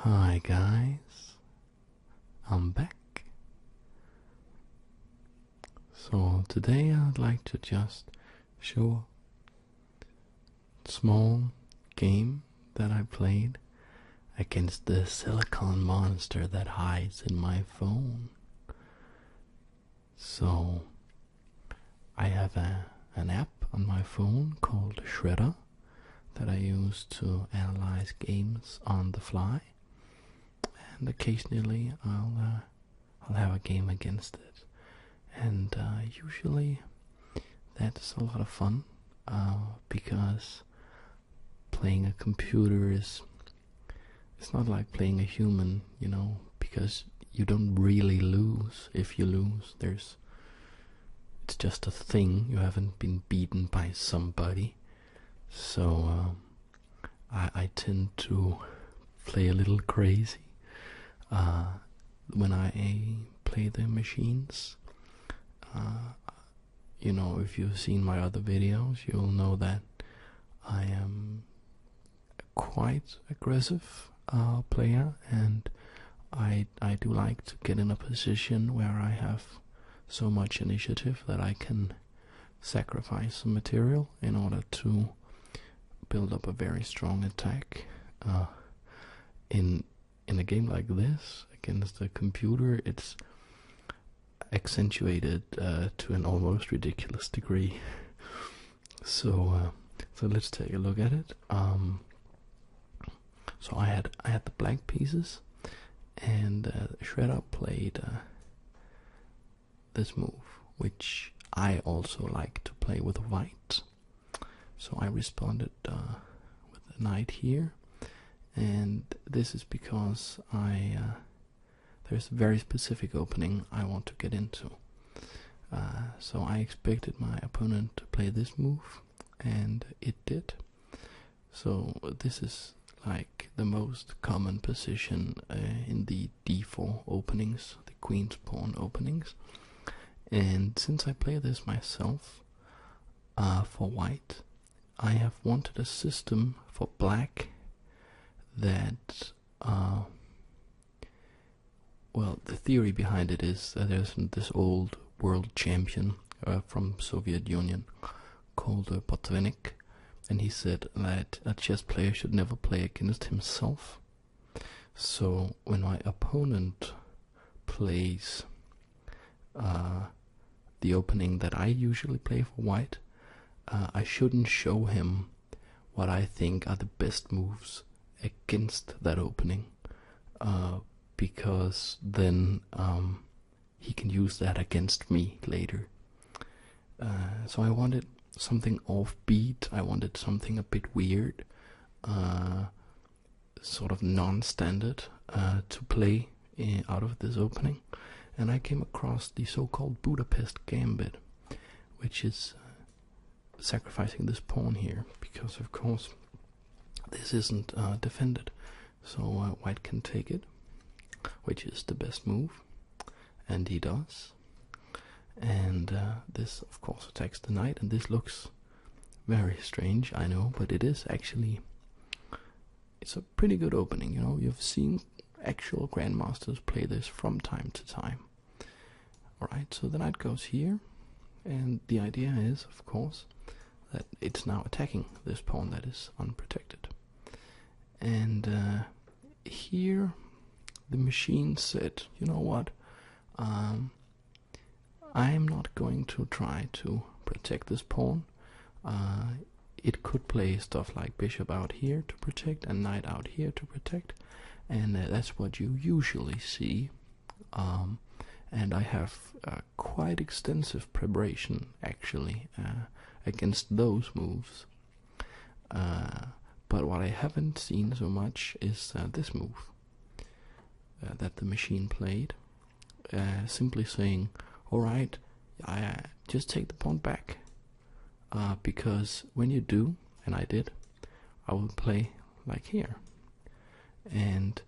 Hi guys, I'm back. So today I'd like to just show a small game that I played against the silicon monster that hides in my phone. So I have an app on my phone called Shredder that I use to analyze games on the fly, and occasionally I'll have a game against it, and usually that's a lot of fun because playing a computer is it's not like playing a human, because you don't really lose. If you lose, it's just a thing. You haven't been beaten by somebody. So I tend to play a little crazy when I play the machines. If you've seen my other videos, you'll know that I am quite aggressive player, and I do like to get in a position where I have so much initiative that I can sacrifice some material in order to build up a very strong attack. In a game like this against a computer, it's accentuated to an almost ridiculous degree. So let's take a look at it. So I had the black pieces, and Shredder played this move, which I also like to play with white. So I responded with a knight here, and this is because there's a very specific opening I want to get into. So I expected my opponent to play this move, and it did. So this is like the most common position in the d4 openings, the queen's pawn openings. And since I play this myself for white, I have wanted a system for black that, the theory behind it is that there's this old world champion from Soviet Union called Botvinnik, and he said that a chess player should never play against himself. So when my opponent plays the opening that I usually play for white, I shouldn't show him what I think are the best moves against that opening, because then he can use that against me later. So I wanted something offbeat. I wanted something a bit weird, sort of non-standard to play out of this opening, and I came across the so-called Budapest Gambit, which is sacrificing this pawn here, because of course this isn't defended, so white can take it, which is the best move, and he does. And this of course attacks the knight, and this looks very strange, I know, but it's a pretty good opening. You've seen actual grandmasters play this from time to time. Alright, so the knight goes here, and the idea is, of course, that it's now attacking this pawn that is unprotected. And here the machine said, you know what, I'm not going to try to protect this pawn. It could play stuff like bishop out here to protect and knight out here to protect, and that's what you usually see. And I have quite extensive preparation actually against those moves. But what I haven't seen so much is this move that the machine played, simply saying, alright, I just take the pawn back, because when you do, and I did, I will play like here, and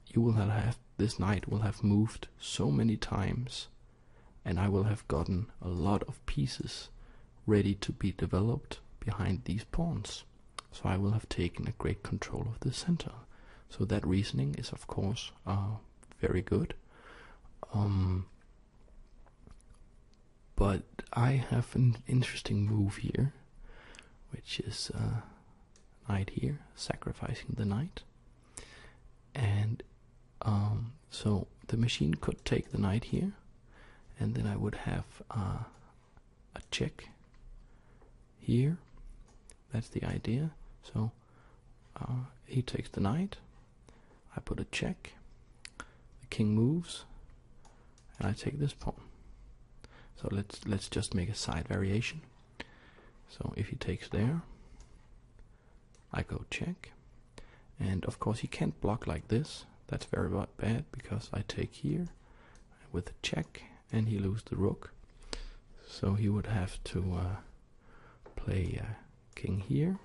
you will have, this knight will have moved so many times, and I will have gotten a lot of pieces ready to be developed behind these pawns. So I will have taken a great control of the center. So that reasoning is of course very good. But I have an interesting move here, which is knight here, sacrificing the knight. And so the machine could take the knight here, and then I would have a check here. That's the idea. So he takes the knight, I put a check, the king moves, and I take this pawn. So let's just make a side variation. So if he takes there, I go check, and of course he can't block like this. That's very bad, because I take here with a check and he loses the rook. So he would have to play king here,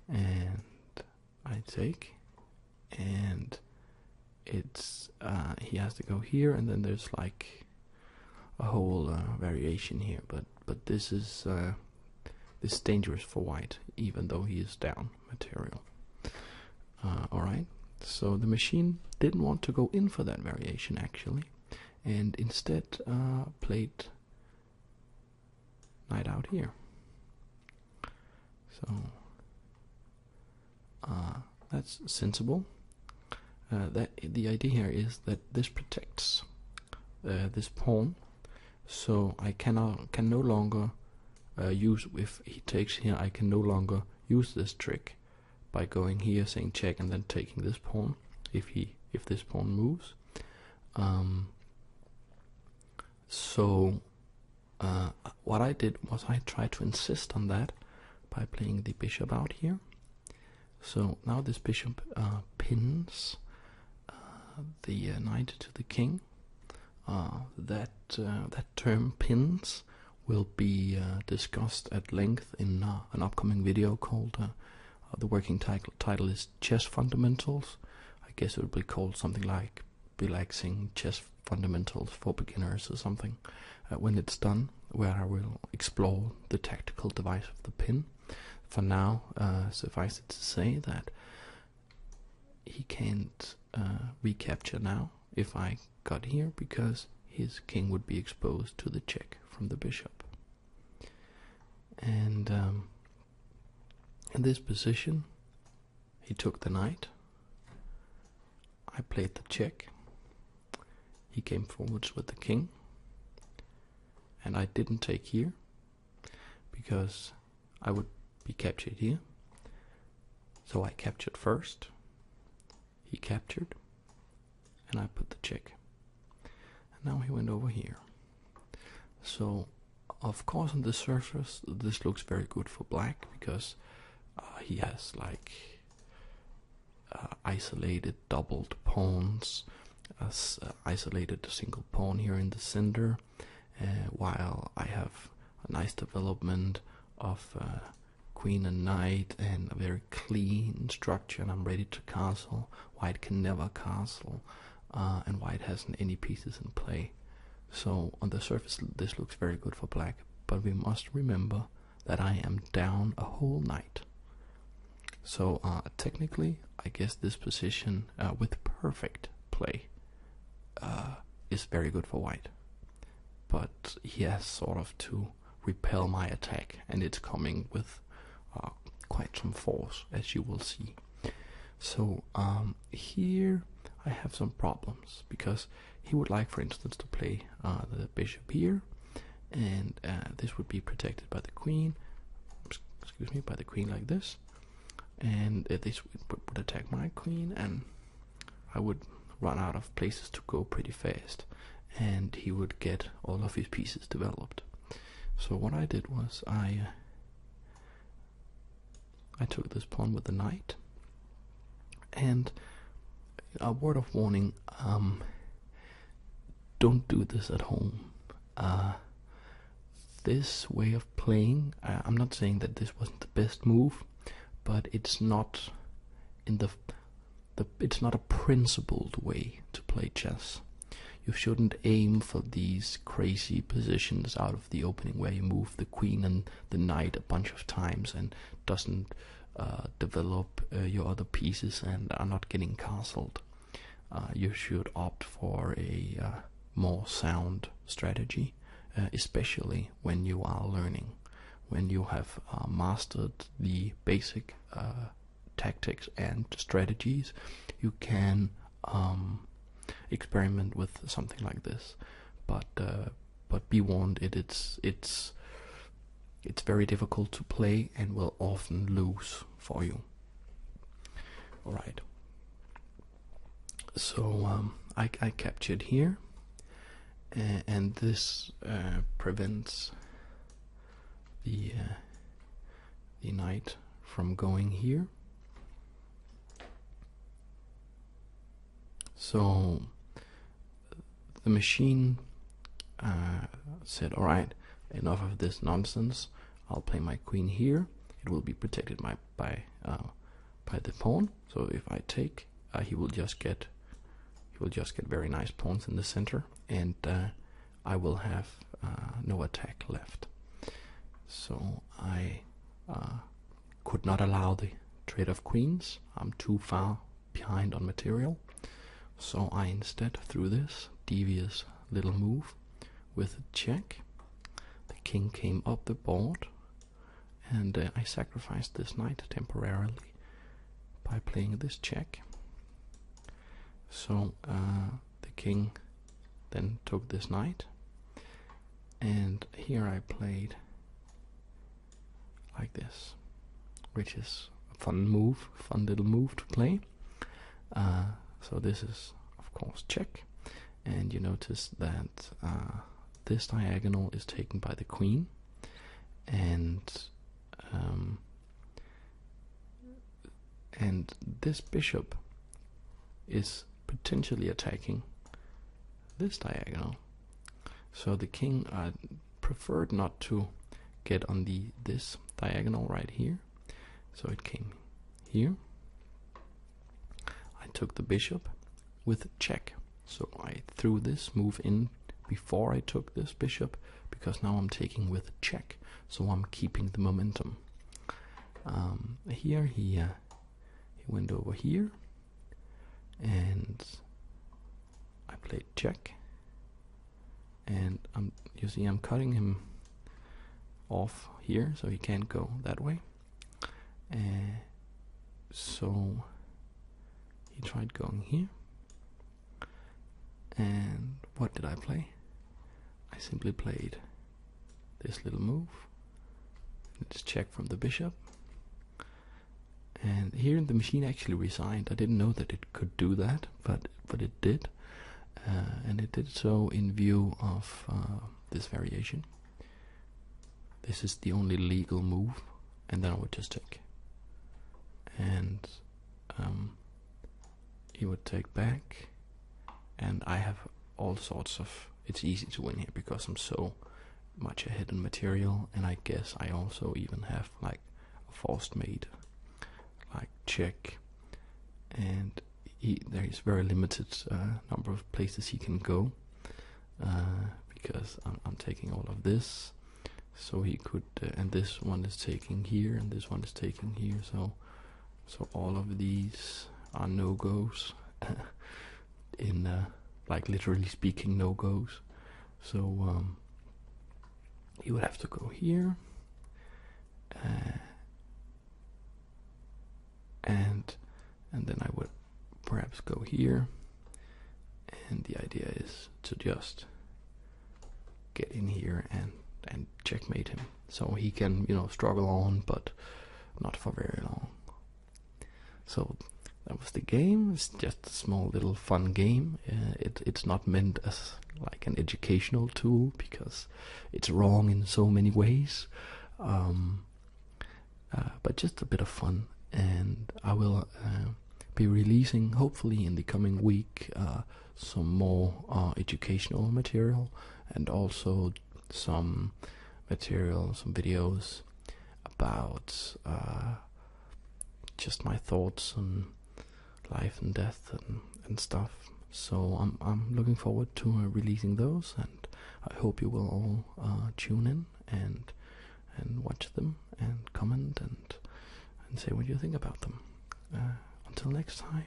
and I take, and it's he has to go here, and then there's like a whole variation here, but this is dangerous for white, even though he is down material. Alright, so the machine didn't want to go in for that variation actually, and instead played knight out here. So that's sensible. That the idea here is that this protects this pawn, so I can no longer use, if he takes here, I can no longer use this trick by going here, saying check, and then taking this pawn if this pawn moves. So what I did was I tried to insist on that by playing the bishop out here. So now this bishop pins the knight to the king. That term pins will be discussed at length in an upcoming video called the working title is Chess Fundamentals. I guess it would be called something like Relaxing Chess Fundamentals for Beginners or something when it's done, where I will explore the tactical device of the pin. For now, suffice it to say that he can't recapture now if I got here, because his king would be exposed to the check from the bishop. And in this position, he took the knight, I played the check, he came forwards with the king, and I didn't take here because I would be captured here. So I captured first, he captured, and I put the check. And now he went over here. So of course on the surface this looks very good for black, because he has like isolated doubled pawns, isolated a single pawn here in the center, while I have a nice development of queen and knight and a very clean structure, and I'm ready to castle. White can never castle, and white hasn't any pieces in play. So on the surface this looks very good for black, but we must remember that I am down a whole knight. So technically I guess this position with perfect play is very good for white, but he has sort of to repel my attack, and it's coming with quite some force, as you will see. So here I have some problems, because he would like, for instance, to play the bishop here, and this would be protected by the queen, excuse me, by the queen like this, and this would attack my queen, and I would run out of places to go pretty fast, and he would get all of his pieces developed. So what I did was I took this pawn with the knight, and a word of warning, don't do this at home. This way of playing, I'm not saying that this wasn't the best move, but it's not in it's not a principled way to play chess. You shouldn't aim for these crazy positions out of the opening where you move the queen and the knight a bunch of times and doesn't develop your other pieces and are not getting castled, you should opt for a more sound strategy, especially when you are learning. When you have mastered the basic tactics and strategies, you can experiment with something like this. But be warned, it's very difficult to play and will often lose for you. All right. So I captured here, and this prevents the knight from going here. So the machine said, all right, enough of this nonsense. I'll play my queen here. It will be protected by the pawn. So if I take, he will just get very nice pawns in the center, and I will have no attack left. So I could not allow the trade of queens. I'm too far behind on material. So I instead threw this devious little move with a check. The king came up the board, and I sacrificed this knight temporarily by playing this check. So the king then took this knight, and here I played like this, which is a fun little move to play. So this is of course check, and you notice that this diagonal is taken by the queen, and this bishop is potentially attacking this diagonal. So the king preferred not to get on this diagonal right here, so it came here. I took the bishop with check, so I threw this move in before I took this bishop, because now I'm taking with check, so I'm keeping the momentum. Here he went over here, and I played check, and you see I'm cutting him off here, so he can't go that way. So he tried going here, and what did I play? I simply played this little move. It's check from the bishop, and here the machine actually resigned. I didn't know that it could do that, but it did, and it did so in view of this variation. This is the only legal move, and then I would just take, and he would take back, and I have all sorts of. It's easy to win here because I'm so much ahead in material, and I guess I also even have like a forced mate, like check, and there is very limited number of places he can go, because I'm taking all of this, so he could, and this one is taking here, and this one is taking here, so all of these are no-goes, in like literally speaking no-goes. So he would have to go here, and then I would perhaps go here, and the idea is to just get in here and checkmate him, so he can, struggle on, but not for very long. So that was the game. It's just a small little fun game. It's not meant as like an educational tool, because it's wrong in so many ways, but just a bit of fun. And I will be releasing, hopefully in the coming week, some more educational material, and also some material, some videos about just my thoughts on life and death and stuff. So I'm looking forward to releasing those, and I hope you will all tune in and watch them and comment and and say what you think about them. Until next time,